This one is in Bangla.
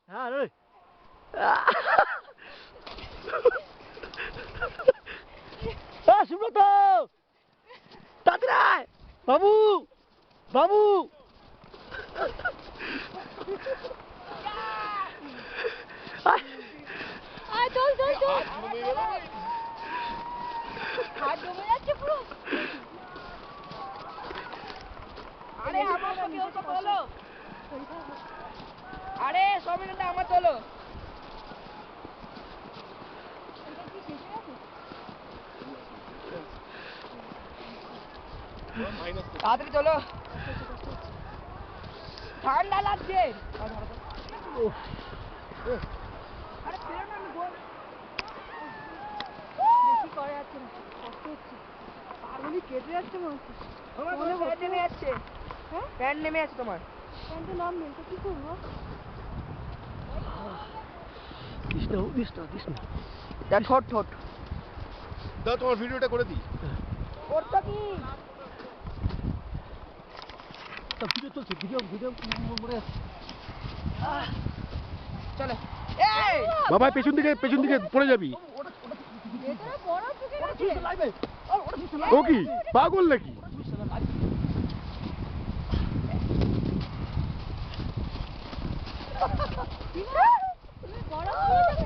হ্যাঁ রে সুব্রত তাড়াতাড়ি বাবু বাবু আয় চল চল চল হাত জমে যাচ্ছে পুরো আরে আমার সঙ্গে ওটা তোলো আরে সব এটা আমার তোলো তাড়াতাড়ি তোলো ঠান্ডা লাগছে আরে ফেরো না আমি গোল বেশি করা যাচ্ছে না কষ্ট হচ্ছে পাগুলি কেটে যাচ্ছে মনে হচ্ছে প্যান্ট নেমে যাচ্ছে হ্যাঁ প্যান্ট নেমে যাচ্ছে তোমার প্যান্টে নাম নেই তো কি করবো কৃষ্ণ যা ঠোঁট ঠোঁট দাও তোমার ভিডিওটা করে দিই। ওরটা কি ভিডিও চলছে ভিডিও মনে চলো এই বাবা পেছন দিকে পড়ে যাবি। এটা বড় চুকে গেছে ও কি পাগল নাকি? তুমি বড় চুকে